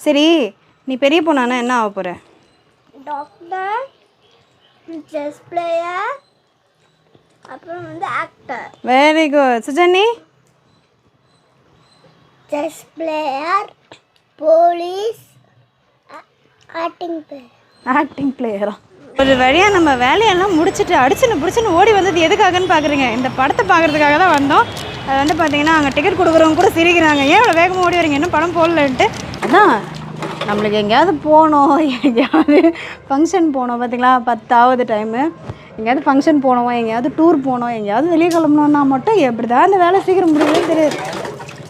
சரி, நீ பெரிய பொண்ணானா என்ன ஆக போகிற? டாக்டர், செஸ் பிளேயர், அப்புறம் actor. Very good. Sujani? Chess player, police, acting பிளேயரா? ஒரு வழியாக நம்ம வேலையெல்லாம் முடிச்சுட்டு பிடிச்சின்னு ஓடி வந்தது எதுக்காகன்னு பார்க்குறீங்க? இந்த படத்தை பார்க்குறதுக்காக தான் வந்தோம். அது பார்த்தீங்கன்னா அங்கே டிக்கெட் கொடுக்குறவங்க கூட சிரிக்கிறாங்க, ஏன் இவ்வளோ வேகமாக ஓடி வரீங்க, இன்னும் படம் போடலன்ட்டு. அதான் நம்மளுக்கு எங்கேயாவது போகணும், எங்கேயாவது ஃபங்க்ஷன் போகணும். பார்த்திங்களா, 10ஆவது டைமு. எங்கேயாவது ஃபங்க்ஷன் போனோம், எங்கேயாவது டூர் போனோம், எங்கேயாவது வெளியே கிளம்பணுன்னா மட்டும் எப்படி தான் இந்த வேலை சீக்கிரம் முடியவே தெரியாது.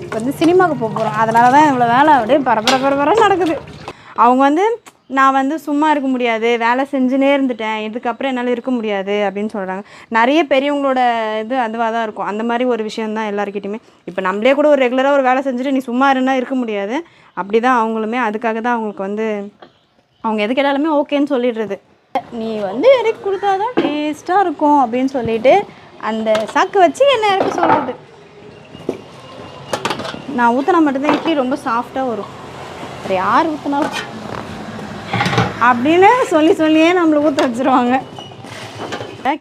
இப்போ சினிமாவுக்கு போகிறோம், அதனால தான் இவ்வளோ வேலை அப்படியே பரபர நடக்குது. அவங்க நான் சும்மா இருக்க முடியாது, வேலை செஞ்சுனே இருந்துட்டேன், இதுக்கப்புறம் என்னால் இருக்க முடியாது அப்படின்னு சொல்கிறாங்க. நிறைய பெரியவங்களோட இது அதுவாக தான் இருக்கும். அந்த மாதிரி ஒரு விஷயந்தான் எல்லாருக்கிட்டையுமே. இப்போ நம்மளே கூட ஒரு ரெகுலராக ஒரு வேலை செஞ்சுட்டு நீ சும்மா இருந்தால் இருக்க முடியாது. அப்படி தான் அவங்களுமே. அதுக்காக தான் அவங்களுக்கு அவங்க எது கேட்டாலுமே ஓகேன்னு சொல்லிடுறது. நீ இறக்கி கொடுத்தா தான் டேஸ்ட்டாக இருக்கும் அப்படின்னு சொல்லிட்டு அந்த சாக்கு வச்சு என்ன இறக்க சொல்கிறது. நான் ஊற்றினா மட்டும்தான் இட்லி ரொம்ப சாஃப்டாக வரும், வேறு யார் ஊற்றினாலும் அப்படின்னு சொல்லியே நம்மளை ஊற்ற வச்சுருவாங்க.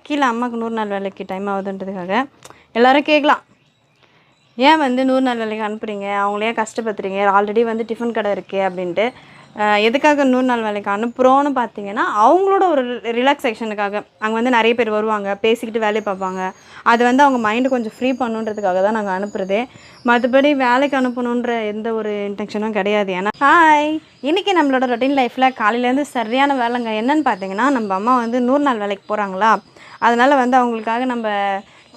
கீழே அம்மாவுக்கு 100 நாள் வேலைக்கு டைம் ஆகுதுன்றதுக்காக எல்லோரும் கேட்கலாம், ஏன் 100 நாள் வேலைக்கு அனுப்புகிறீங்க, அவங்களே கஷ்டப்படுத்துறீங்க, ஆல்ரெடி டிஃபன் கடை இருக்குது அப்படின்ட்டு. எதுக்காக 100 நாள் வேலைக்கு அனுப்புகிறோன்னு பார்த்தீங்கன்னா அவங்களோட ஒரு ரிலாக்ஸேஷனுக்காக. அங்கே நிறைய பேர் வருவாங்க, பேசிக்கிட்டு வேலையை பார்ப்பாங்க. அது அவங்க மைண்டு கொஞ்சம் ஃப்ரீ பண்ணுன்றதுக்காக தான் நாங்கள் அனுப்புகிறதே. மற்றபடி வேலைக்கு அனுப்பணுன்ற எந்த ஒரு இன்டென்ஷனும் கிடையாது. ஏன்னா ஹாய், இன்றைக்கி நம்மளோட ரொட்டீன் லைஃப்பில் காலையிலேருந்து சரியான வேலைங்க. என்னென்னு பார்த்தீங்கன்னா, நம்ம அம்மா 100 நாள் வேலைக்கு போகிறாங்களா, அதனால் அவங்களுக்காக நம்ம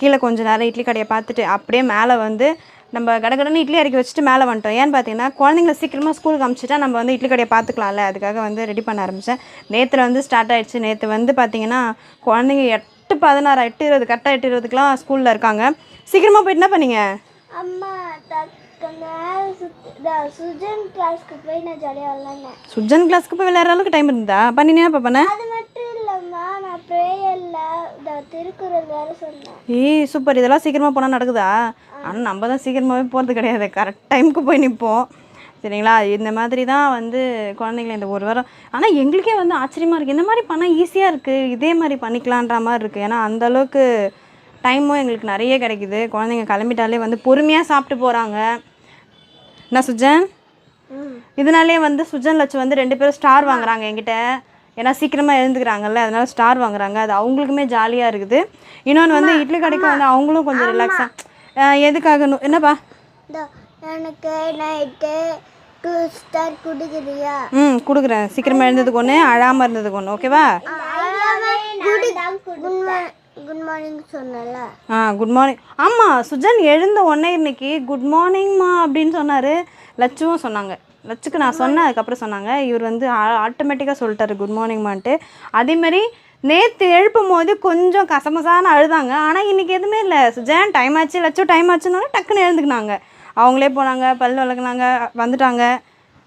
கீழே கொஞ்சம் நேரம் இட்லி கடையை பார்த்துட்டு அப்படியே மேலே நம்ம கடகடன்னு இட்லி இறக்கி வச்சுட்டு மேலே வந்துட்டோம். ஏன்னு பார்த்தீங்கன்னா, குழந்தைங்கள சீக்கிரமாக ஸ்கூலுக்கு அனுப்பிச்சிட்டா நம்ம இட்லி கடையை பார்த்துக்கலாம்ல, அதுக்காக ரெடி பண்ண ஆரம்பித்தேன். நேற்று ஸ்டார்ட் ஆகிடுச்சு. நேற்று பார்த்தீங்கன்னா குழந்தைங்க 8:16 8:20 கரெக்டாக 8:20க்குலாம் ஸ்கூலில் இருக்காங்க. சீக்கிரமாக போயிட்டு என்ன பண்ணீங்க? அம்மா சுஜன் கிளாஸ்க்கு போய் நான் ஜாலியாக விளையாடுனேன். சுஜன் கிளாஸ்க்கு போய் விளையாடுற அளவுக்கு டைம் இருந்தா பண்ணினே பண்ணேன். அது மட்டும் இல்லைம்மா, நான் ப்ரேயரில் திருக்குறள் வேறு சொன்னேன். ஏய் சூப்பர், இதெல்லாம் சீக்கிரமாக போனால் நடக்குதா? ஆனால் நம்ம தான் சீக்கிரமாகவே போகிறது கிடையாது, கரெக்ட் டைமுக்கு போய் நிற்போம். சரிங்களா? இந்த மாதிரி தான் குழந்தைங்கள இந்த ஒரு வாரம். ஆனால் எங்களுக்கே ஆச்சரியமாக இருக்குது, இந்த மாதிரி பண்ணால் ஈஸியாக இருக்குது, இதே மாதிரி பண்ணிக்கலான்ற மாதிரி இருக்குது. ஏன்னா அந்தளவுக்கு டைமும் எங்களுக்கு நிறைய கிடைக்குது. குழந்தைங்க கிளம்பிட்டாலே பொறுமையாக சாப்பிட்டு போகிறாங்க. என்ன சுஜன், இதனாலே சுஜன் லட்சம் 2 பேரும் ஸ்டார் வாங்குறாங்க என்கிட்ட. ஏன்னா சீக்கிரமாக எழுந்துக்கிறாங்கல்ல, அதனால ஸ்டார் வாங்குறாங்க. அது அவங்களுக்குமே ஜாலியாக இருக்குது. இன்னொன்று இட்லி கடைக்கு அவங்களும் கொஞ்சம் ரிலாக்ஸாக. எதுக்காக என்னப்பா? எனக்கு நைட்டு 2 ஸ்டார் கொடுக்குறியா? கொடுக்குறேன். சீக்கிரமாக எழுந்ததுக்கு ஒன்று, அழாமல் இருந்ததுக்கு ஒன்று, ஓகேவா? குட் மார்னிங் சொன்னல. Good morning. ஆமாம், சுஜன் எழுந்த உடனே இன்னைக்கு குட் மார்னிங்மா அப்படின்னு சொன்னார். லட்சுவும் சொன்னாங்க. லட்சுக்கு நான் சொன்னேன், அதுக்கப்புறம் சொன்னாங்க. இவர் ஆட்டோமேட்டிக்காக சொல்லிட்டாரு குட் மார்னிங்மான்ட்டு. அதேமாதிரி நேற்று எழுப்பும் போது கொஞ்சம் கசமசான அழுதாங்க. ஆனால் இன்றைக்கி எதுவுமே இல்லை. சுஜன் டைம் ஆச்சு, லட்சம் டைம் ஆச்சுனால டக்குன்னு எழுந்துக்கினாங்க. அவங்களே போனாங்க, பல் விளக்குனாங்க, வந்துட்டாங்க.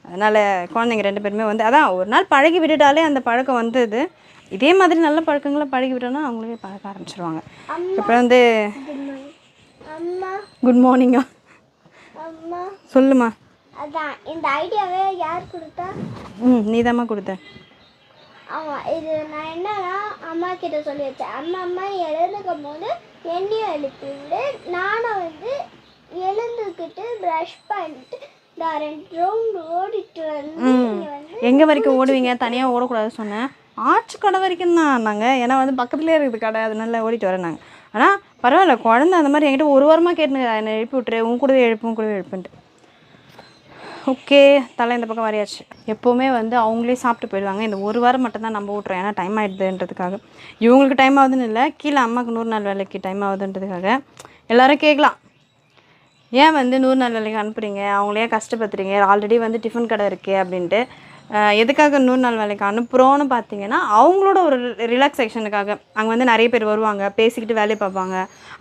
அதனால் குழந்தைங்க 2 பேருமே அதான் ஒரு நாள் பழகி விட்டுட்டாலே அந்த பழக்கம் வந்தது. இதே மாதிரி நல்ல பழக்கங்களை பழகி விட்டோன்னா அவங்களே பழக்க ஆரம்பிச்சிருவாங்க. அப்புறம் குட் மார்னிங்கா சொல்லுமா. அதான் இந்த ஐடியாவே யார் கொடுத்தா? நீதாம்மா கொடுத்த. ஆமாம், இது நான் என்னன்னா அம்மா கிட்ட சொல்லி வச்சேன். அம்மா எழுந்துக்கும் போது என்னையும் எழுப்பிவிடு, நானும் எழுந்துக்கிட்டு ப்ரஷ் பண்ணிட்டு 2 ரவுண்டு ஓடிட்டு எங்கே வரைக்கும் ஓடுவீங்க? தனியாக ஓடக்கூடாது சொன்னேன். ஆர்ச் கடை வரைக்கும் தான் நாங்கள். ஏன்னா பக்கத்துலேயே இருக்குது கடை, அதனால ஓடிட்டு வரேன் நாங்கள். ஆனால் பரவாயில்ல, குழந்தை அந்த மாதிரி என்கிட்ட 1 வாரமாக கேட்டுங்க, என்னை எழுப்பி விட்டுரு, உன் கூடவே எழுப்புன்ட்டு. ஓகே, தலை இந்த பக்கம் வரையாச்சு. எப்போவுமே அவங்களே சாப்பிட்டு போயிடுவாங்க. இந்த 1 வாரம் மட்டும்தான் நம்ம ஊட்டுறோம், ஏன்னா டைம் ஆகிடுதுன்றதுக்காக. இவங்களுக்கு டைம் ஆகுதுன்னு இல்லை, கீழே அம்மாவுக்கு 100 நாள் வேலைக்கு டைம் ஆகுதுன்றதுக்காக எல்லோரும் கேட்கலாம், ஏன் 100 நாள் வேலைக்கு அனுப்புகிறீங்க, அவங்களே கஷ்டப்படுத்துறீங்க, ஆல்ரெடி டிஃபன் கடை இருக்குது அப்படின்ட்டு. எதுக்காக 100 நாள் வேலைக்கு அனுப்புகிறோன்னு பார்த்தீங்கன்னா அவங்களோட ஒரு ரிலாக்ஸேஷனுக்காக. அங்கே நிறைய பேர் வருவாங்க, பேசிக்கிட்டு வேலையை பார்ப்பாங்க.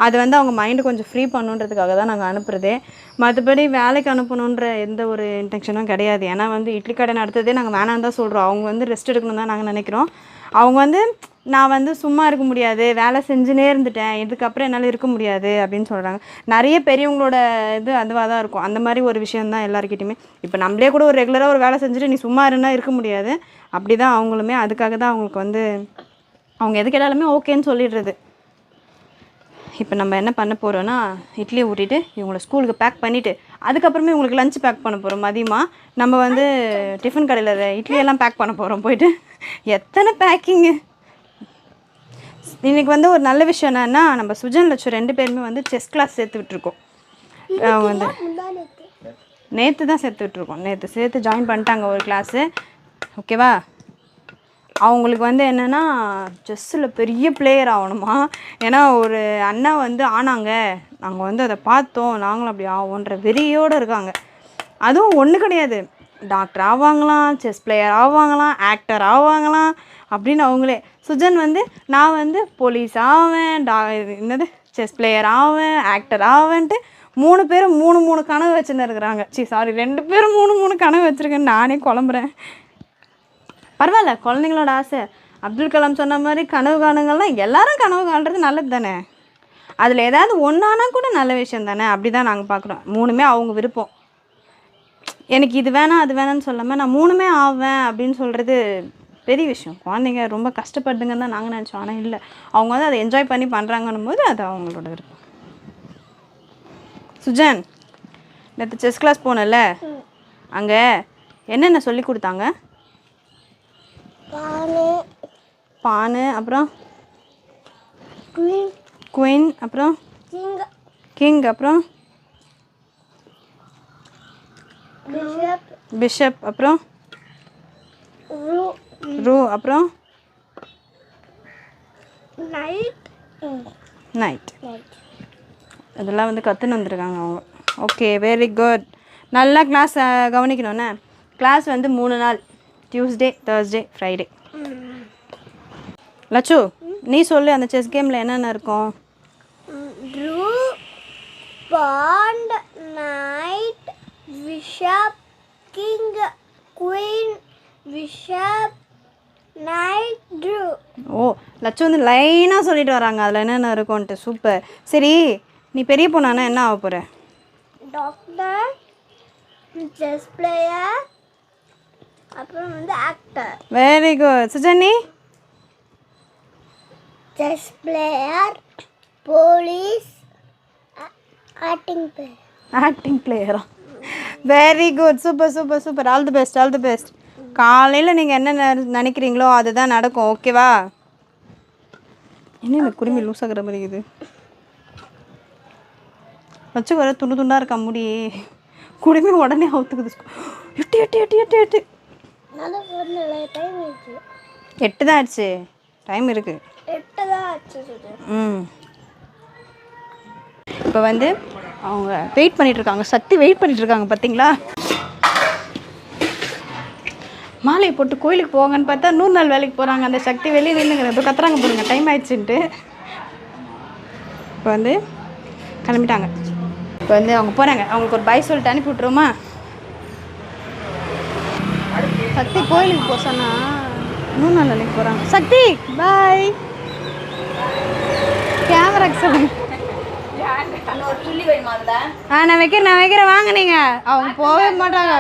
அது அவங்க மைண்டு கொஞ்சம் ஃப்ரீ பண்ணுன்றதுக்காக தான் நாங்கள் அனுப்புகிறதே. மற்றபடி வேலைக்கு அனுப்பணுன்ற எந்த ஒரு இன்டென்ஷனும் கிடையாது. ஏன்னா இட்லி கடை நடத்துறதே நாங்கள் வேணான்னு தான் சொல்கிறோம். அவங்க ரெஸ்ட் எடுக்கணும் தான் நாங்கள் நினைக்கிறோம். அவங்க நான் வந்து சும்மா இருக்க முடியாது, வேலை செஞ்சுனே இருந்துட்டேன், இதுக்கப்புறம் என்னால் இருக்க முடியாது அப்படின்னு சொல்கிறாங்க. நிறைய பெரியவங்களோட இது அதுவாக தான் இருக்கும். அந்த மாதிரி ஒரு விஷயந்தான் எல்லாருக்கிட்டையுமே. இப்போ நம்மளே கூட ஒரு ரெகுலராக ஒரு வேலை செஞ்சுட்டு நீ சும்மா இருந்தால் இருக்க முடியாது. அப்படி தான் அவங்களுமே. அதுக்காக தான் அவங்களுக்கு வந்து அவங்க எது கேட்டாலுமே ஓகேன்னு சொல்லிடுறது. இப்போ நம்ம என்ன பண்ண போகிறோன்னா, இட்லியை ஊட்டிட்டு இவங்களை ஸ்கூலுக்கு பேக் பண்ணிவிட்டு அதுக்கப்புறமே இவங்களுக்கு லஞ்ச் பேக் பண்ண போகிறோம். மதியமாக நம்ம வந்து டிஃபன் கடையில் இட்லியெல்லாம் பேக் பண்ண போகிறோம். போயிட்டு எத்தனை பேக்கிங்கு. இன்றைக்கி வந்து ஒரு நல்ல விஷயம் என்னன்னா, நம்ம சுஜன் லட்சம் 2 பேருமே வந்து செஸ் கிளாஸ் சேர்த்து விட்டுருக்கோம். அவங்க வந்து நேற்று தான் சேர்த்து விட்டுருக்கோம். நேற்று சேர்த்து ஜாயின் பண்ணிட்டாங்க ஒரு கிளாஸு. ஓகேவா? அவங்களுக்கு வந்து என்னென்னா செஸ்ஸில் பெரிய பிளேயர் ஆகணுமா. ஏன்னா ஒரு அண்ணா வந்து ஆனாங்க, நாங்கள் வந்து அதை பார்த்தோம், நாங்களும் அப்படி ஆவோன்ற வெறியோடு இருக்காங்க. அதுவும் ஒன்று கிடையாது, டாக்டர் ஆவாங்களாம், செஸ் பிளேயர் ஆவாங்களாம், ஆக்டர் ஆவாங்களாம் அப்படின்னு அவங்களே. சுஜன் வந்து நான் வந்து போலீஸ் ஆவேன், என்னது செஸ் பிளேயர் ஆவேன், ஆக்டர் ஆவேன்ட்டு 3 பேரும் 3 கனவு வச்சுன்னு இருக்கிறாங்க. சாரி 2 பேரும் 3 கனவு வச்சுருக்கேன்னு நானே குழம்புறேன். பரவாயில்ல, குழந்தைங்களோட ஆசை. அப்துல் கலாம் சொன்ன மாதிரி கனவு காணுங்கள்லாம் எல்லாரும் கனவு காண்றது நல்லது தானே. அதில் ஏதாவது ஒன்றானா கூட நல்ல விஷயம் தானே. அப்படி தான் நாங்கள் பார்க்குறோம். 3மே அவங்க விருப்பம். எனக்கு இது வேணாம் அது வேணான்னு சொல்லாமல் நான் 3மே ஆவேன் அப்படின்னு சொல்கிறது பெரிய விஷயம். குழந்தைங்க ரொம்ப கஷ்டப்படுதுங்கன்னு தான் நாங்கள் நினச்சோம். ஆனால் இல்லை, அவங்க வந்து அதை என்ஜாய் பண்ணி பண்ணுறாங்கன்னும் போது அது அவங்களோட விருப்பம். சுஜன், நேற்று செஸ் கிளாஸ் போனல, அங்கே என்னென்ன சொல்லி கொடுத்தாங்க? பானு, அப்புறம் குயின், அப்புறம் கிங், அப்புறம் பிஷப், அப்புறம் ரூ, அப்புறம் நைட். இதெல்லாம் வந்து கற்றுன்னு வந்திருக்காங்க அவங்க. Okay, very good. நல்லா கிளாஸ் கவனிக்கணுண்ணே. கிளாஸ் வந்து 3 நாள், டியூஸ்டே, தேர்ஸ்டே, ஃப்ரைடே. லட்சு, நீ சொல்லு, அந்த செஸ் கேமில் என்னென்ன இருக்கும்? ரூ, bond, night, bishop, king, queen, bishop, night, ரூ. ஓ, லட்சு வந்து லைனாக சொல்லிட்டு வராங்க அதில் என்னென்ன இருக்கும்ன்ட்டு. சூப்பர். சரி, நீ பெரிய பொண்ணானா என்ன ஆக போகிற? டாக்டர், செஸ் பிளேயர், அப்புறம் வந்து actor. Very good. Sujani? Chess player, police, acting பிளேயரா? Very good. Super super super. All the best, all the best. காலையில் நீங்கள் என்ன நினைக்கிறீங்களோ அதுதான் நடக்கும். ஓகேவா? என்ன இந்த குருமி லூஸாகிற மாதிரி இது வச்சு வர துண்டு துண்டாக இருக்கா முடி. குருமி உடனே அவுத்துக்குது. 8 தான் ஆச்சு. டைம் இருக்குது. இப்போ வந்து அவங்க வெயிட் பண்ணிகிட்ருக்காங்க. சக்தி வெயிட் பண்ணிகிட்ருக்காங்க. பார்த்தீங்களா? மாலையை போட்டு கோயிலுக்கு போங்கன்னு பார்த்தா 100 நாள் வேலைக்கு போகிறாங்க. அந்த சக்தி வெளியே நின்றுங்க. இப்போ கத்துறாங்க போடுங்க, டைம் ஆயிடுச்சுன்ட்டு. இப்போ வந்து கிளம்பிட்டாங்க. இப்போ வந்து அவங்க போகிறாங்க. அவங்களுக்கு ஒரு பாய் சொல்லிட்டு அனுப்பி விட்ருவோமா? சக்தி கோயிலுக்கு போக சொன்னால் 100 நாள் வேலைக்கு போகிறாங்க. சக்தி பாய். கேமராக்கு சொல்லுங்க. நான் வைக்கிறேன் வாங்க. நீங்கள் அவங்க போகவே மாட்டாங்க.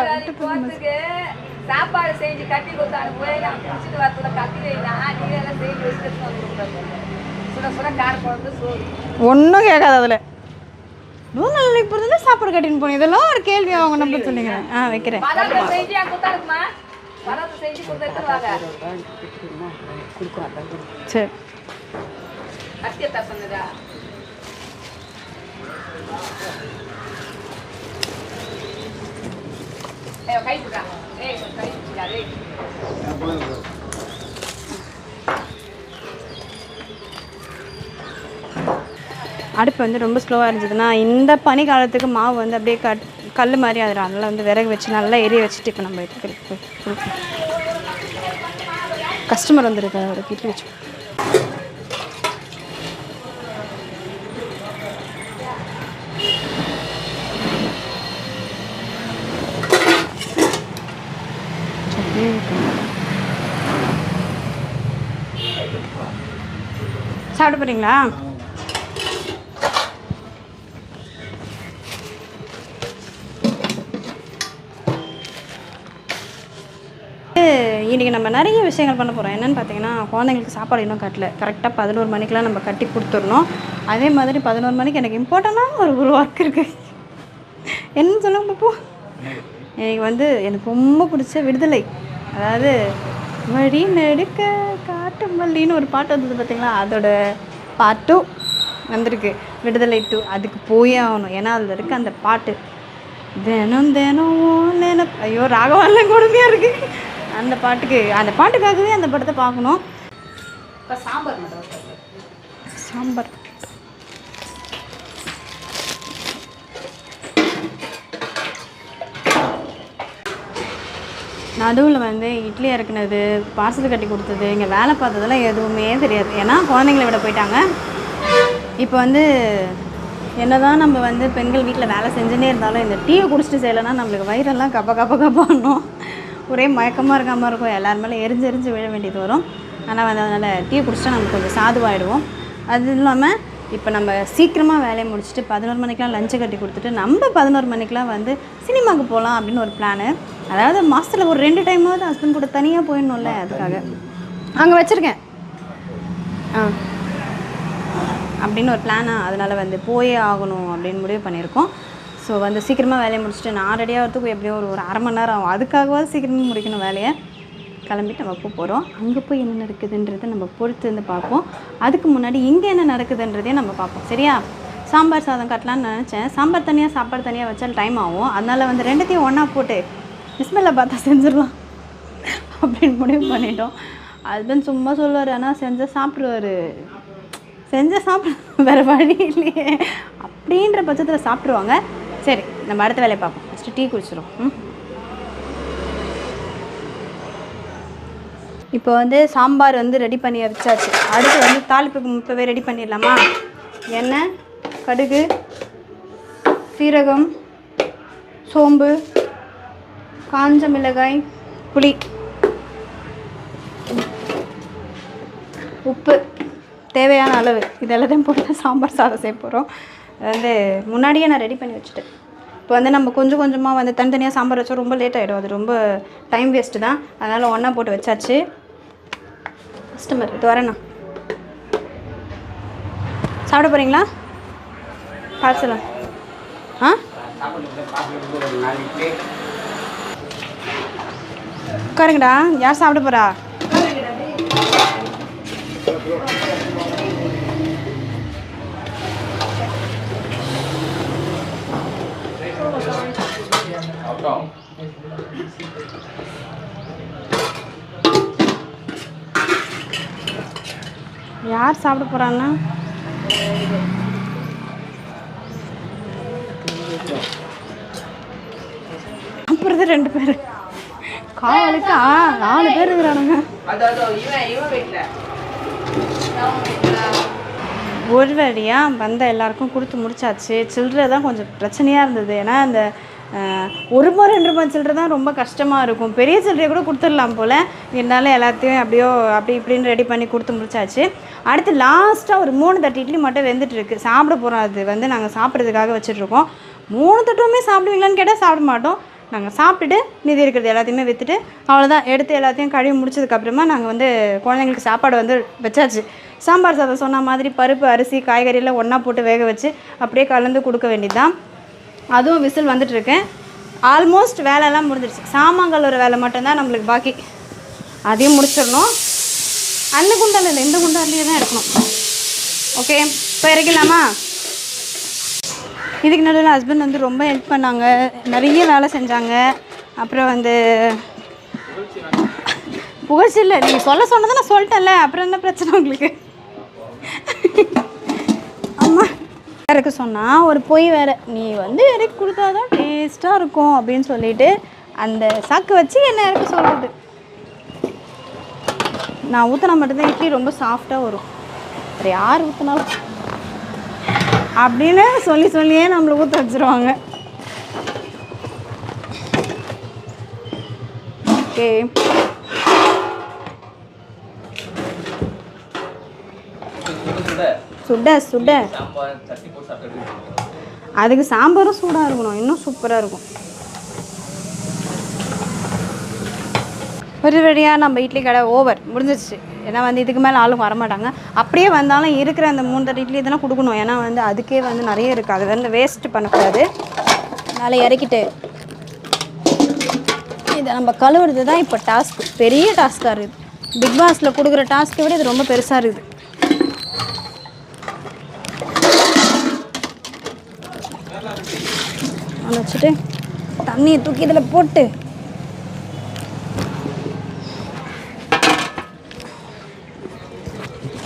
சாப்பாடு செஞ்சு கட்டி கொடுத்தாரு போய் நான் குடிச்சிட்டு வரத்துல கட்டி வைனா நீங்க எல்லாம் செஞ்சு வச்சுட்டு வந்து சுட சுட கார குழம்பு சோறு ஒன்றும் கேட்காது. அதில் 100 நாள் வேலைக்கு போகிறதுல சாப்பாடு கட்டின்னு போனேன். இதெல்லாம் ஒரு கேள்வி அவங்க நம்ப சொன்னீங்க. வைக்கிறேன். செஞ்சு கொடுத்தாருக்குமா, பரவாயில்ல செஞ்சு கொடுத்துட்டு வாங்க. சரி, அத்தியத்தா சொன்னதா கை போடா. அடுப்பு வந்து ரொம்ப ஸ்லோவாக இருந்ததுன்னா இந்த பனி காலத்துக்கு மாவு வந்து அப்படியே கல் மாதிரி ஆகிடும். அதனால் வந்து விறகு வச்சு நல்லா எரிய வச்சுட்டு இப்போ நம்ம எடுத்து கஸ்டமர் வந்துருக்காரு. அவரை கிட்ட வச்சு சாப்பிட போகிறீங்களா? இன்றைக்கி நம்ம நிறைய விஷயங்கள் பண்ண போகிறோம். என்னென்னு பார்த்தீங்கன்னா, குழந்தைங்களுக்கு சாப்பாடு இன்னும் கட்டல. கரெக்டாக 11 மணிக்கெலாம் நம்ம கட்டி கொடுத்துடணும். அதே மாதிரி 11 மணிக்கு எனக்கு இம்பார்ட்டண்டான ஒரு ஒர்க் இருக்குது. என்னன்னு சொல்லுங்க பாப்போ. எனக்கு ரொம்ப பிடிச்ச விடுதலை, அதாவது வழி நெடுக்க காட்டு மல்லின்னு ஒரு பாட்டு வந்தது பார்த்தீங்களா, அதோட பார்ட் 2 வந்திருக்கு, விடுதலை 2. அதுக்கு போயே ஆகணும். ஏன்னா அதில் இருக்க அந்த பாட்டு தினம் தினம் ஐயோ ராகவாலாம் கொடுமையாக இருக்குது. அந்த பாட்டுக்காகவே அந்த படத்தை பார்க்கணும். இப்போ சாம்பார் மட்டும் சாம்பார் நடுவில் இட்லி இறக்குனது, பார்சல் கட்டி கொடுத்தது, இங்கே வேலை பார்த்ததெல்லாம் எதுவுமே தெரியாது. ஏன்னா குழந்தைங்கள விட போயிட்டாங்க. இப்போ என்ன தான் நம்ம பெண்கள் வீட்டில் வேலை செஞ்சுன்னே இருந்தாலும் இந்த டீயை குடிச்சிட்டு செய்யலைன்னா நம்மளுக்கு வயிறெல்லாம் கப்பணும். ஒரே மயக்கமாக இருக்காமல் இருக்கும். எல்லார் மேலே எரிஞ்சு விழ வேண்டியது வரும். ஆனால் அதனால் டீயை குடிச்சிட்டா நமக்கு கொஞ்சம் சாதுவாகிடுவோம். அது இல்லாமல் இப்போ நம்ம சீக்கிரமாக வேலையை முடிச்சுட்டு 11 மணிக்கெலாம் லஞ்சு கட்டி கொடுத்துட்டு நம்ம 11 மணிக்கெலாம் சினிமாவுக்கு போகலாம் அப்படின்னு ஒரு பிளானு. அதாவது மாதத்தில் ஒரு 2 டைமாவது ஹஸ்பண்ட் கூட தனியாக போயிடணும்ல, அதுக்காக அங்கே வச்சுருக்கேன் அப்படின்னு ஒரு பிளானாக. அதனால் போயே ஆகணும் அப்படின்னு முடிவு பண்ணியிருக்கோம். ஸோ சீக்கிரமாக வேலையை முடிச்சுட்டு நான் ரெடியாகிறதுக்கு எப்படியோ ஒரு அரை மணி நேரம் ஆகும். அதுக்காகவாது சீக்கிரமாக முடிக்கணும் வேலையை. கிளம்பிட்டு நம்ம போகிறோம். அங்கே போய் என்ன நடக்குதுன்றதை நம்ம பொறுத்து பார்ப்போம். அதுக்கு முன்னாடி இங்கே என்ன நடக்குதுன்றதையும் நம்ம பார்ப்போம். சரியா? சாம்பார் சாதம் கட்டலான்னு நினச்சேன். சாம்பார் தனியாக சாப்பாடு தனியாக வச்சால் டைம் ஆகும். அதனால் ரெண்டுத்தையும் ஒன்றா போட்டு பிஸ்மில்லா பார்த்தா செஞ்சிடலாம் அப்படின்னு முடிவு பண்ணிட்டோம். ஹஸ்பண்ட் சும்மா சொல்லுவார், ஆனால் செஞ்சால் சாப்பிடுவார். வேறு வழி இல்லையே அப்படின்ற பட்சத்தில் சாப்பிட்ருவாங்க. சரி, நம்ம அடுத்த வேலையை பார்ப்போம். ஃபஸ்ட்டு டீ குடிச்சிடும். இப்போ சாம்பார் ரெடி பண்ணி வச்சாச்சு. அடுத்து தாளிப்புக்கு இப்போவே ரெடி பண்ணிடலாமா? எண்ணெய், கடுகு, சீரகம், சோம்பு, காஞ்ச மிளகாய், புளி, உப்பு தேவையான அளவு, இதெல்லாத்தையும் போட்டு சாம்பார் சாதம் செய்ய போகிறோம். முன்னாடியே நான் ரெடி பண்ணி வச்சுட்டேன். இப்போ நம்ம கொஞ்சம் கொஞ்சமாக தனித்தனியாக சாம்பார் வச்சா ரொம்ப லேட் ஆகிடும். அது ரொம்ப டைம் வேஸ்ட்டு தான். அதனால் ஒன்றா போட்டு வச்சாச்சு. கஸ்டமர் இது வரேண்ணா, சாப்பிட போகிறீங்களா? பார்சலா? உட்காருங்கடா. யார் சாப்பிட போகிறா? யார் சாப்பிட போகிறான்னா? அப்புறம் 2 பேர் காலுக்கா 4 பேர் இருக்கிறானுங்க. ஒரு வழியாக எல்லாருக்கும் கொடுத்து முடிச்சாச்சு. சில்லறை தான் கொஞ்சம் பிரச்சனையாக இருந்தது. ஏன்னா அந்த 1 ரூபா 2 ரூபா சில்லறை தான் ரொம்ப கஷ்டமாக இருக்கும். பெரிய சில்லறையை கூட கொடுத்துடலாம் போல். இருந்தாலும் எல்லாத்தையும் அப்படி இப்படின்னு ரெடி பண்ணி கொடுத்து முடிச்சாச்சு. அடுத்து லாஸ்ட்டாக ஒரு 3 தட்டு இட்லி மட்டும் வெந்துட்டுருக்கு. சாப்பிட போகிறோம். அது நாங்கள் சாப்பிட்றதுக்காக வச்சுட்ருக்கோம். 3 தட்டுமே சாப்பிடுவீங்களான்னு கேட்டால் சாப்பிட மாட்டோம். நாங்கள் சாப்பிட்டுட்டு மீதி இருக்கிறது எல்லாத்தையுமே விற்றுட்டு அவ்வளோதான். எடுத்து எல்லாத்தையும் கழுவி முடிச்சதுக்கப்புறமா நாங்கள் குழந்தைங்களுக்கு சாப்பாடு வச்சாச்சு. சாம்பார் சாதம் சொன்ன மாதிரி பருப்பு, அரிசி, காய்கறியெல்லாம் ஒன்றா போட்டு வேக வச்சு அப்படியே கலந்து கொடுக்க வேண்டியது தான். அதுவும் விசில் வந்துட்டுருக்கேன். ஆல்மோஸ்ட் வேலையெல்லாம் முடிஞ்சிடுச்சு. சாமான்கள் ஒரு வேலை மட்டும்தான் நம்மளுக்கு பாக்கி. அதையும் முடிச்சிடணும். அந்த குண்டால் இல்லை, இந்த குண்டாலேயே தான் எடுக்கணும். ஓகே, இப்போ இறக்கலாமா? இதுக்கு நடுவில் ஹஸ்பண்ட் ரொம்ப ஹெல்ப் பண்ணாங்க. நிறைய வேலை செஞ்சாங்க. அப்புறம் புகழ்ச்சி இல்லை, நீங்கள் சொல்ல சொன்னதை நான் சொல்லிட்டேன்ல. அப்புறம் என்ன பிரச்சனை உங்களுக்கு? ஆமாம், இறக்க சொன்னால் ஒரு பொய் வேறு. நீ இறக்கி கொடுத்தா தான் டேஸ்ட்டாக இருக்கும் அப்படின்னு சொல்லிட்டு அந்த சாக்கு வச்சு என்ன இறக்க சொல்கிறது. நான் ஊற்றினா மட்டும்தான் இட்லி ரொம்ப சாஃப்டாக வரும். வேறு யார் ஊற்றினாலும் அப்படின்னு சொல்லியே நம்மளை ஊற்ற வச்சுருவாங்க. ஓகே, சுட சுட அதுக்கு சாம்பாரும் சூடாக இருக்கணும், இன்னும் சூப்பராக இருக்கும். ஒரு வழியாக நம்ம இட்லி கடை ஓவர் முடிஞ்சிச்சு. ஏன்னா வந்து இதுக்கு மேலே ஆளும் வரமாட்டாங்க. அப்படியே வந்தாலும் இருக்கிற அந்த 3 தட்டு இட்லி இதெல்லாம் கொடுக்கணும். ஏன்னா வந்து அதுக்கே வந்து நிறைய இருக்குது, அது வந்து வேஸ்ட்டு பண்ணக்கூடாது. அதனால் இறக்கிட்டு இதை நம்ம கழுவுறது தான் இப்போ டாஸ்க்கு, பெரிய டாஸ்க்காக இருக்குது. பிக் பாஸில் கொடுக்குற டாஸ்க்கை விட இது ரொம்ப பெருசாக இருக்குது. அதை வச்சுட்டு தண்ணியை தூக்கி இதில் போட்டு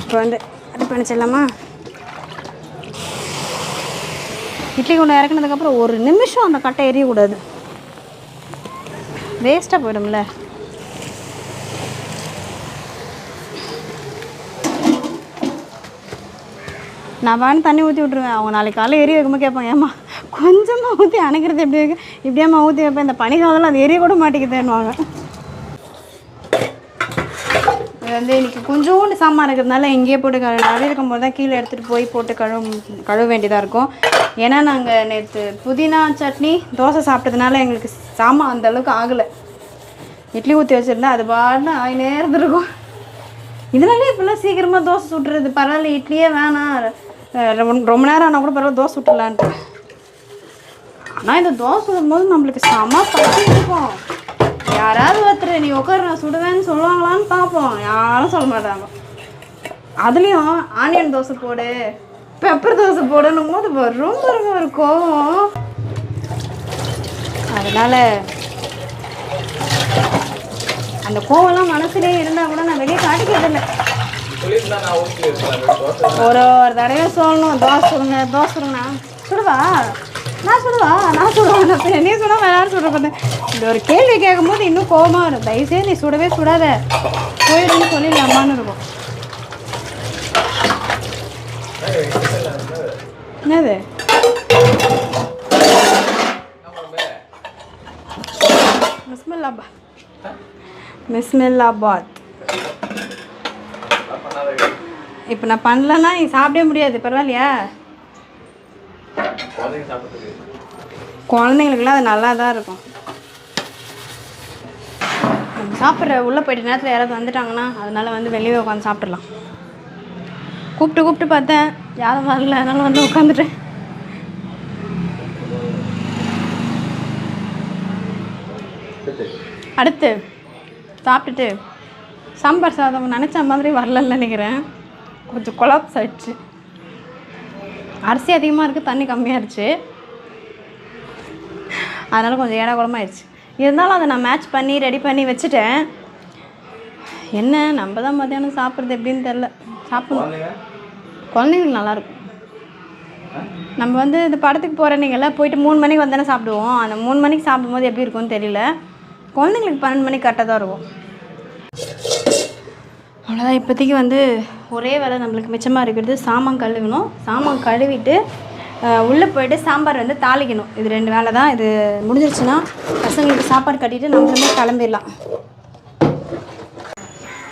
இப்போ வந்து அது பண்ணிச்சிடலாமா? இட்லி கொண்டு இறக்குனதுக்கப்புறம் 1 நிமிஷம் அந்த கட்டை எரியக்கூடாது, வேஸ்ட்டாக போயிடும்ல. நான் வாங்கி தண்ணி ஊற்றி விட்ருவேன். அவங்க நாளைக்கு காலையில் எரிய வைக்கும்போது கேட்பாங்க, ஏம்மா கொஞ்சமாக ஊற்றி அணைக்கிறது எப்படி இருக்கு, இப்படியாம்மா ஊற்றி வைப்பேன், இந்த பனிக்காலத்தில் அது எரிய கூட மாட்டேங்குதுன்னுவாங்க. இது வந்து இன்றைக்கி கொஞ்சோண்டு சாமான் இருக்கிறதுனால இங்கேயே போட்டு நிறைய இருக்கும்போது தான் கீழே எடுத்துகிட்டு போய் போட்டு கழுவ வேண்டியதாக இருக்கும். ஏன்னா நாங்கள் நேற்று புதினா சட்னி தோசை சாப்பிட்டதுனால எங்களுக்கு சாமான் அந்தளவுக்கு ஆகலை. இட்லி ஊற்றி வச்சுருந்தா அது பாட்டு ஆயினே இருந்துருக்கும். இதனாலே இப்போல்லாம் சீக்கிரமாக தோசை சுட்டுறது, பரவாயில்ல இட்லியே வேணாம், ரொம்ப நேரம் ஆனால் கூட பரவாயில்ல தோசை சுட்டுலான்ட்டு. ஆனால் இந்த தோசை சுடும்போது நம்மளுக்கு செம பசி இருக்கும். யாராவது ஒருத்தர் நீ உட்காரு நான் சுடுவேன்னு சொல்லுவாங்களான்னு பார்ப்போம், யாரும் சொல்ல மாட்டாங்க. அதுலேயும் ஆனியன் தோசை போடு, பெப்பர் தோசை போடணும் போது ரொம்ப ரொம்ப ஒரு கோவம். அதனால் அந்த கோவம்லாம் மனசுலேயே இருந்தால் கூட நான் வெளியே காட்டிக்கிறதில்லை. ஒரு தடவை சொல்லணும், தோசை சுடுங்க தோசை சுடுங்கண்ணா, சுடுவா நான் சுடுவேன் நீ சொன்னால் வேறு யாரும் சுட பார்த்தேன். இந்த ஒரு கேள்வி கேட்கும்போது இன்னும் கோபமாக வரும். தயவுசெய்து நீ சுடவே சுடாத, போயிடுன்னு சொல்லிடலாமான்னு இருக்கும். என்னது பிஸ்மில்லாபாத். இப்போ நான் பண்ணலன்னா நீ சாப்பிடவே முடியாது, பரவாயில்லையா? குழந்தைங்களுக்குலாம் அது நல்லா தான் இருக்கும். நம்ம சாப்பிட்ற உள்ளே போய்ட்டு நேரத்தில் யாராவது வந்துட்டாங்கன்னா அதனால் வந்து வெளியே உட்காந்து சாப்பிட்றலாம். கூப்பிட்டு பார்த்தேன், யாரும் வரல, அதனால வந்து உட்காந்துட்டேன். அடுத்து சாப்பிட்டுட்டு சாம்பார் சாதம் நினச்ச மாதிரி வரலன்னு நினைக்கிறேன், கொஞ்சம் கொலாப்ஸ் ஆயிடுச்சு. அரிசி அதிகமாக இருக்குது, தண்ணி கம்மியாகிடுச்சு, அதனால் கொஞ்சம் ஏடா குழம்பாயிடுச்சு. இருந்தாலும் அதை நான் மேட்ச் பண்ணி ரெடி பண்ணி வச்சுட்டேன். என்ன நம்ம தான் மத்தியானம் சாப்பிட்றது எப்படின்னு தெரில, சாப்பிடணும். குழந்தைங்களுக்கு நல்லாயிருக்கும். நம்ம வந்து இந்த படத்துக்கு போகிறீங்கல்ல, போயிட்டு 3 மணிக்கு வந்தானே சாப்பிடுவோம். அந்த 3 மணிக்கு சாப்பிடும்போது எப்படி இருக்கும்னு தெரியல, குழந்தைங்களுக்கு 12 மணிக்கு கரெக்டாக தான் இருக்கும். அவ்வளோதான். இப்போதைக்கு வந்து ஒரே வேலை நம்மளுக்கு மிச்சமாக இருக்கிறது சாமான் கழுவணும். சாமான் கழுவிட்டு உள்ளே போய்ட்டு சாம்பார் வந்து தாளிக்கணும். இது 2 வேலை தான். இது முடிஞ்சிருச்சுன்னா பசங்களுக்கு சாப்பாடு கட்டிட்டு நம்ம வந்து கிளம்பிடலாம்.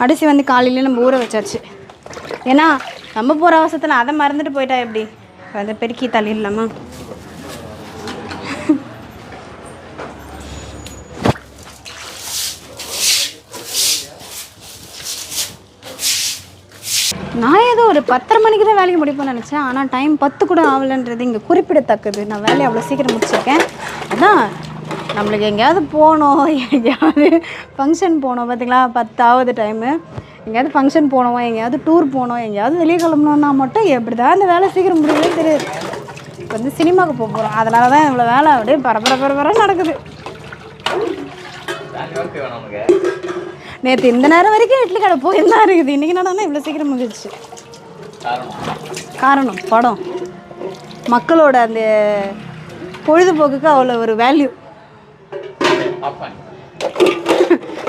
அரிசி வந்து காலையிலே நம்ம ஊற வச்சாச்சு. ஏன்னா நம்ம போகிற அவசரத்தில் அதை மறந்துட்டு போயிட்டா எப்படி, அதை பெருக்கி தள்ளிடலாமா? நான் ஏதோ ஒரு 10:30 மணிக்கு தான் வேலைக்கு முடிப்போம்னு நினச்சேன். ஆனால் டைம் 10 கூட ஆகலைன்றது இங்கே குறிப்பிடத்தக்கது. நான் வேலையை அவ்வளோ சீக்கிரம் முடிச்சிருக்கேன். அதான் நம்மளுக்கு எங்கேயாவது போகணும், எங்கேயாவது ஃபங்க்ஷன் போகணும், பார்த்திங்களா 10 ஆகுது டைமு. எங்கேயாவது ஃபங்க்ஷன் போனோம், எங்கேயாவது டூர் போனோம், எங்கேயாவது வெளியே கிளம்பணுன்னா மட்டும் எப்படி தான் அந்த வேலை சீக்கிரம் முடியவே தெரியாது. இப்போ வந்து சினிமாவுக்கு போக போகிறோம், அதனால தான் இவ்வளோ வேலை அப்படியே பரபர நடக்குது. நேற்று இந்த நேரம் வரைக்கும் இட்லி கடை போயிருந்தா இருக்குது, இன்றைக்கி என்னன்னா இவ்வளோ சீக்கிரம் முடிஞ்சிச்சு. காரணம் படம், மக்களோட அந்த பொழுதுபோக்குக்கு அவ்வளோ ஒரு வேல்யூ.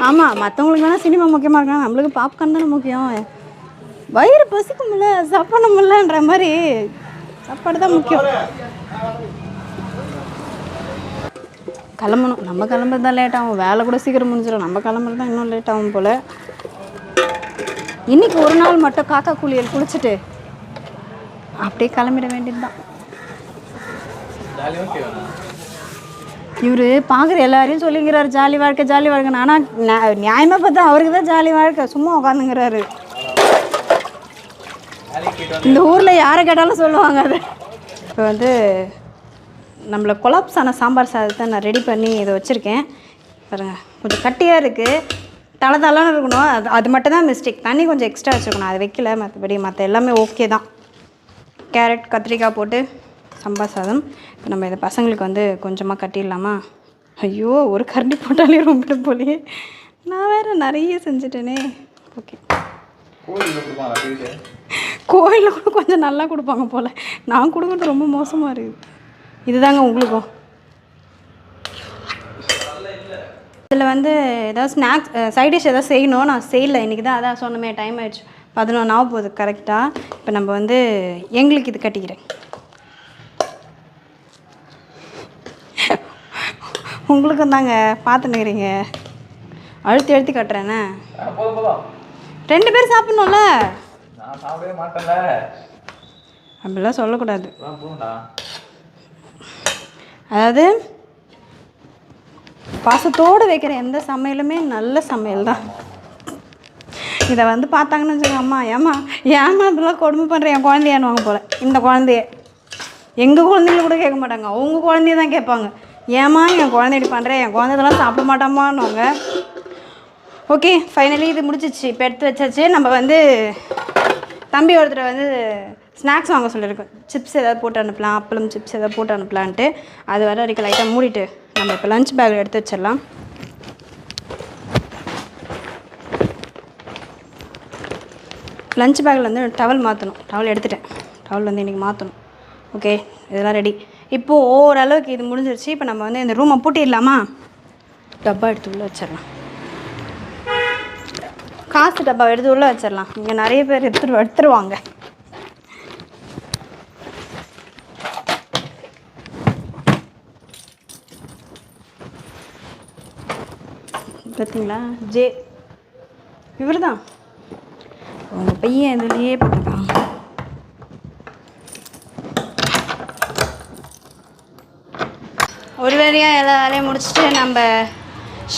ஆமாம், மற்றவங்களுக்கு வேணால் சினிமா முக்கியமாக இருக்கலாம், நம்மளுக்கு பாப்கார்ன் தானே முக்கியம். வயிறு பசிக்கும்ல, சாப்பிடணும்லன்ற மாதிரி சாப்பாடு தான் முக்கியம். கிளம்பணும், நம்ம கிளம்புறது தான் லேட் ஆகும். வேலை கூட சீக்கிரம் முடிஞ்சிடும், நம்ம கிளம்புறது தான் இன்னும் லேட் ஆகும் போல். இன்றைக்கி ஒரு நாள் மட்டும் காக்கா குளியல் குளிச்சுட்டு அப்படியே கிளம்பிட வேண்டியது தான். இவர் பார்க்குற எல்லாரையும் சொல்லிங்கிறாரு ஜாலி வாழ்க்கை ஜாலி வாழ்க்கைன்னு. ஆனால் நியாயமாக பார்த்தா அவருக்கு தான் ஜாலி வாழ்க்கை, சும்மா உட்காந்துங்கிறாரு. இந்த ஊரில் யாரை கேட்டாலும் சொல்லுவாங்க அது. இப்போ வந்து நம்மளை கொலாப்ஸ் ஆன சாம்பார் சாதத்தை நான் ரெடி பண்ணி இதை வச்சுருக்கேன் பாருங்க. கொஞ்சம் கட்டியாக இருக்குது, தலை இருக்கணும். அது மட்டும் தான் மிஸ்டேக். தண்ணி கொஞ்சம் எக்ஸ்ட்ரா வச்சுருக்கணும், அது வைக்கல. மற்றபடி மற்ற எல்லாமே ஓகே தான். கேரட் கத்திரிக்காய் போட்டு சாம்பார் சாதம். இப்போ நம்ம இதை பசங்களுக்கு வந்து கொஞ்சமாக கட்டிடலாமா? ஐயோ, ஒரு கரண்டி போட்டாலே ரொம்ப போலியே. நான் வேறு நிறைய செஞ்சுட்டேனே. ஓகே, கோயிலில் கூட கொஞ்சம் நல்லா கொடுப்பாங்க போல். நான் கொடுக்குறது ரொம்ப மோசமாக இருக்குது. இதுதாங்க உங்களுக்கும். இதில் வந்து ஏதாவது ஸ்நாக்ஸ் சைட் டிஷ் எதாவது செய்யணும். நான் செய்யலை இன்றைக்கி தான், அதான் சொன்னமே டைம் ஆகிடுச்சு. 11 ஆக போகுது கரெக்டாக. இப்போ நம்ம வந்து எங்களுக்கு இது கட்டிக்கிறேன். உங்களுக்கும் தாங்க பார்த்துன்னுக்கிறீங்க. அழுத்தி அழுத்தி கட்டுறேண்ணே. 2 பேர் சாப்பிட்ணும்ல. அப்படிலாம் சொல்லக்கூடாது. அதாவது பாசத்தோடு வைக்கிற எந்த சமையலுமே நல்ல சமையல் தான். இதை வந்து பார்த்தாங்கன்னு வச்சுக்கோங்க, அம்மா ஏமா இப்படிலாம் கொடுமை பண்ணுறேன் என் குழந்தையானுவாங்க போல். இந்த குழந்தைய எங்கள் குழந்தைங்கள கூட கேட்க மாட்டாங்க, அவங்க குழந்தைய தான் கேட்பாங்க. ஏமா என் குழந்தை இப்படி பண்ணுறேன், என் குழந்தைதெல்லாம் சாப்பிட மாட்டாமான்னுவாங்க. ஓகே, ஃபைனலி இது முடிச்சிச்சு. இப்போ எடுத்து வச்சாச்சு. நம்ம வந்து தம்பி ஒருத்தர் வந்து ஸ்நாக்ஸ் வாங்க சொல்லியிருக்கோம். சிப்ஸ் ஏதாவது போட்டு அனுப்பலாம், அப்பளம் சிப்ஸ் ஏதாவது போட்டு அனுப்பலான்ட்டு. அது வர வரைக்கும் லைட்டாக மூடிட்டு நம்ம இப்போ லஞ்ச் பேக்கில் எடுத்து வச்சிடலாம். லஞ்ச் பேக்கில் வந்து டவல் மாற்றணும். டவல் எடுத்துட்டேன். டவல் வந்து இன்றைக்கி மாற்றணும். ஓகே, இதெல்லாம் ரெடி. இப்போது ஓரளவுக்கு இது முடிஞ்சிருச்சு. இப்போ நம்ம வந்து இந்த ரூமை பூட்டிடலாமா? டப்பா எடுத்து உள்ளே வச்சிடலாம். காசு டப்பா எடுத்து உள்ளே வச்சிடலாம். இங்கே நிறைய பேர் எடுத்துருவாங்க. பார்த்தீங்களா, இவர் தான் உங்கள் பையன் இதுலேயே போட்டிருக்காங்க. ஒரு வேலையாக எல்லா வேலையும் முடிச்சுட்டு நம்ம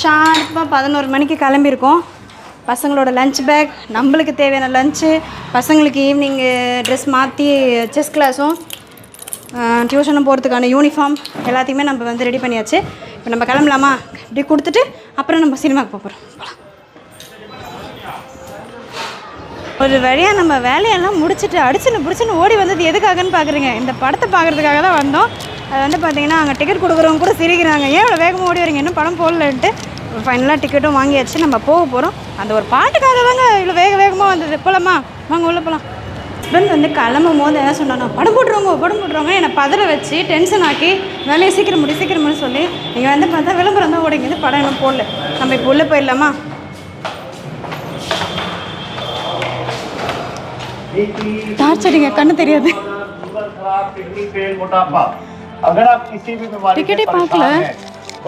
ஷார்ப்பாக 11 மணிக்கு கிளம்பியிருக்கோம். பசங்களோட லஞ்ச் பேக், நம்மளுக்கு தேவையான லஞ்சு, பசங்களுக்கு ஈவினிங்கு ட்ரெஸ் மாற்றி செஸ் கிளாஸும் டியூஷனும் போகிறதுக்கான யூனிஃபார்ம் எல்லாத்தையுமே நம்ம வந்து ரெடி பண்ணியாச்சு. இப்போ நம்ம கிளம்பலாமா? இப்படி கொடுத்துட்டு அப்புறம் நம்ம சினிமாவுக்கு போகிறோம். ஒரு வழியாக நம்ம வேலையெல்லாம் முடிச்சுட்டு அடிச்சுன்னு ஓடி வந்தது எதுக்காகன்னு பார்க்குறீங்க? இந்த படத்தை பார்க்குறதுக்காக தான் வந்தோம். அது வந்து பார்த்திங்கன்னா அங்கே டிக்கெட் கொடுக்குறவங்க கூட சிரிக்கிறாங்க, ஏன் இவ்வளோ வேகமாக ஓடி வரீங்க, இன்னும் படம் போடலன்ட்டு. ஃபைனலாக டிக்கெட்டும் வாங்கியாச்சு. நம்ம போக போகிறோம். அந்த ஒரு பாட்டுக்காக தாங்க இவ்வளோ வேகமாக வந்தது. போகலாமா? வாங்க உள்ளே போகலாம். ஹஸ்பண்ட் வந்து கிளம்பும் போது என்ன சொன்னாங்க, படம் போட்டுருவாங்க என்னை பதற வச்சு டென்ஷன் ஆக்கி வேலையை சீக்கிரம் முடி சொல்லி நீங்கள் வந்து பார்த்தா விளம்பரம் தான் ஓடிங்க, படம் இன்னும் போடல. நம்ம இப்போ உள்ளே போயிடலாமா? டார்ச்சரிங்க, கண்ணு தெரியாது. टिकट ही पाकला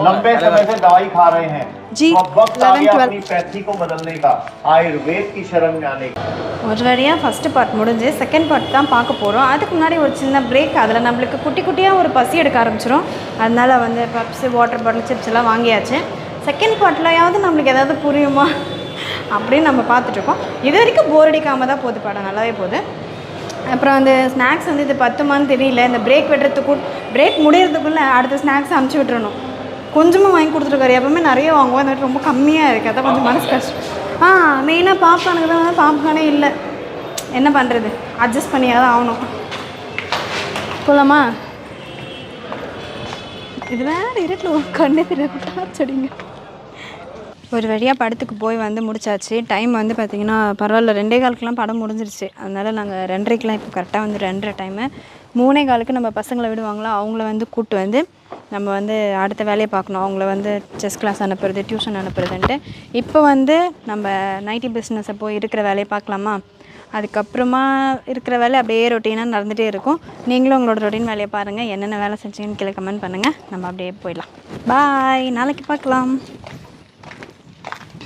लंबे समय से दवाई खा रहे हैं जी, तो वक्त आ गया अपनी पैथी को बदलने का, आयुर्वेद की शरण में आने का. ஒரு வழியாக ஃபஸ்ட்டு பார்ட் முடிஞ்சு செகண்ட் பார்ட் தான் பார்க்க போகிறோம். அதுக்கு முன்னாடி ஒரு சின்ன பிரேக். அதில் நம்மளுக்கு குட்டியாக ஒரு பசி எடுக்க ஆரம்பிச்சிடும். அதனால் வந்து பப்ஸு, வாட்டர் பாட்டில், சிப்ஸ் எல்லாம் வாங்கியாச்சு. செகண்ட் பார்ட்லையாவது நம்மளுக்கு ஏதாவது புரியுமா அப்படின்னு நம்ம பார்த்துட்ருக்கோம். இது வரைக்கும் போர் அடிக்காமல் தான் போகுது படம், நல்லாவே போகுது. அப்புறம் அந்த ஸ்நாக்ஸ் வந்து இது பத்துமான்னு தெரியல. இந்த பிரேக் முடியறதுக்குள்ளே அடுத்த ஸ்நாக்ஸ் அனுப்பிச்சி விட்டுறணும். கொஞ்சமாக வாங்கி கொடுத்துருக்காரு. எப்பவுமே நிறைய வாங்குவோம், அந்த மாதிரி ரொம்ப கம்மியாக இருக்குது. அதான் கொஞ்சம் மனசு கஷ்டம். மெயினாக பாப்கார்னுக்கு தான் வந்து பாப்கார்னே இல்லை. என்ன பண்ணுறது, அட்ஜஸ்ட் பண்ணியாக தான் ஆகணும். போகலாமா? இது வேறு இருட்டில் ஒரு கண்ணே தெரியக்கூடாது செடிங்க. ஒரு வழியாக படத்துக்கு போய் வந்து முடிச்சாச்சு. டைம் வந்து பார்த்திங்கன்னா பரவாயில்ல, 2:15 படம் முடிஞ்சிருச்சு. அதனால் நாங்கள் 2:30 இப்போ கரெக்டாக வந்து 2:30 டைமு. 3:15 நம்ம பசங்களை விடுவாங்களா, அவங்கள வந்து கூப்பிட்டு வந்து நம்ம வந்து அடுத்த வேலையை பார்க்கணும். அவங்கள வந்து செஸ் கிளாஸ் அனுப்புறது, டியூஷன் அனுப்புறதுன்ட்டு. இப்போ வந்து நம்ம நைட்டி பிஸ்னஸை போய் இருக்கிற வேலையை பார்க்கலாமா? அதுக்கப்புறமா இருக்கிற வேலை அப்படியே ரொட்டீனாக நடந்துகிட்டே இருக்கும். நீங்களும் உங்களோட ரொட்டீன் வேலையை பாருங்கள். என்னென்ன வேலை செஞ்சீங்கன்னு கீழே கமெண்ட் பண்ணுங்கள். நம்ம அப்படியே போயிடலாம். பாய், நாளைக்கு பார்க்கலாம்.